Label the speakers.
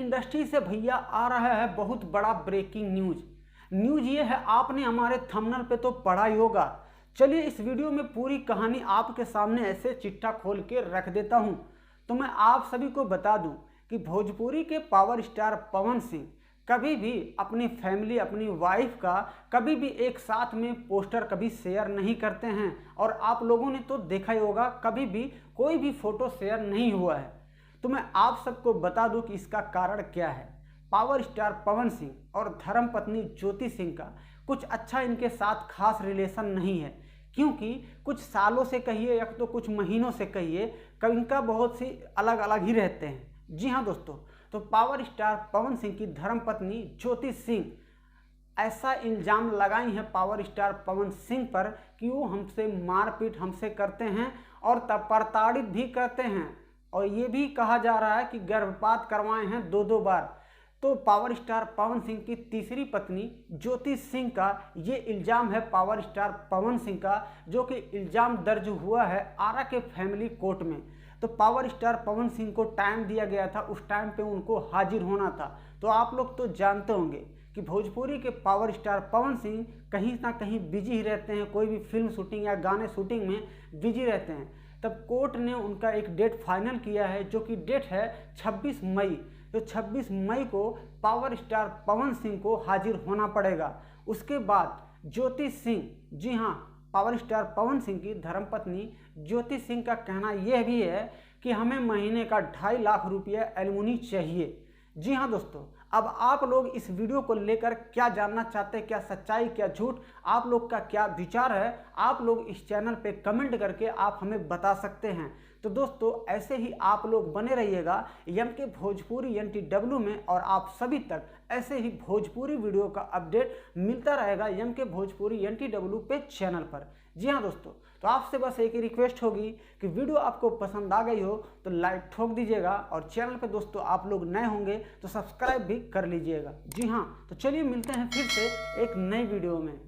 Speaker 1: Industry से भैया आ रहा है बहुत बड़ा ब्रेकिंग न्यूज ये है, आपने हमारे थंबनेल पे तो पढ़ा ही होगा। चलिए इस वीडियो में पूरी कहानी आपके सामने ऐसे चिट्ठा खोल के रख देता हूं। तो मैं आप सभी को बता दूं कि भोजपुरी के पावर स्टार पवन सिंह कभी भी अपनी फैमिली, अपनी वाइफ का कभी भी एक साथ में पोस्टर कभी शेयर नहीं करते हैं। और आप लोगों ने तो देखा ही होगा, कभी भी कोई भी फोटो शेयर नहीं हुआ है। तो मैं आप सबको बता दूं कि इसका कारण क्या है। पावर स्टार पवन सिंह और धर्मपत्नी ज्योति सिंह का कुछ अच्छा इनके साथ खास रिलेशन नहीं है, क्योंकि कुछ सालों से कहिए या तो कुछ महीनों से कहिए, इनका बहुत सी अलग अलग ही रहते हैं। जी हाँ दोस्तों, तो पावर स्टार पवन सिंह की धर्मपत्नी ज्योति सिंह ऐसा इल्ज़ाम लगाई है पावर स्टार पवन सिंह पर कि वो हमसे मारपीट हमसे करते हैं और तब प्रताड़ित भी करते हैं। और ये भी कहा जा रहा है कि गर्भपात करवाए हैं 2-2 बार। तो पावर स्टार पवन सिंह की तीसरी पत्नी ज्योति सिंह का ये इल्ज़ाम है पावर स्टार पवन सिंह का, जो कि इल्ज़ाम दर्ज हुआ है आरा के फैमिली कोर्ट में। तो पावर स्टार पवन सिंह को टाइम दिया गया था, उस टाइम पे उनको हाजिर होना था। तो आप लोग तो जानते होंगे कि भोजपुरी के पावर स्टार पवन सिंह कहीं ना कहीं बिजी ही रहते हैं, कोई भी फिल्म शूटिंग या गाने शूटिंग में बिजी रहते हैं। तब कोर्ट ने उनका एक डेट फाइनल किया है, जो कि डेट है 26 मई। तो 26 मई को पावर स्टार पवन सिंह को हाजिर होना पड़ेगा। उसके बाद ज्योति सिंह, जी हाँ, पावर स्टार पवन सिंह की धर्मपत्नी ज्योति सिंह का कहना यह भी है कि हमें महीने का 2.5 लाख रुपया एलिमनी चाहिए। जी हाँ दोस्तों, अब आप लोग इस वीडियो को लेकर क्या जानना चाहते हैं, क्या सच्चाई क्या झूठ, आप लोग का क्या विचार है, आप लोग इस चैनल पे कमेंट करके आप हमें बता सकते हैं। तो दोस्तों ऐसे ही आप लोग बने रहिएगा एमके भोजपुरी NTW में, और आप सभी तक ऐसे ही भोजपुरी वीडियो का अपडेट मिलता रहेगा एमके भोजपुरी NTW पे चैनल पर। जी हाँ दोस्तों, तो आपसे बस एक ही रिक्वेस्ट होगी कि वीडियो आपको पसंद आ गई हो तो लाइक ठोक दीजिएगा, और चैनल पे दोस्तों आप लोग नए होंगे तो सब्सक्राइब भी कर लीजिएगा। जी हाँ, तो चलिए मिलते हैं फिर से एक नई वीडियो में।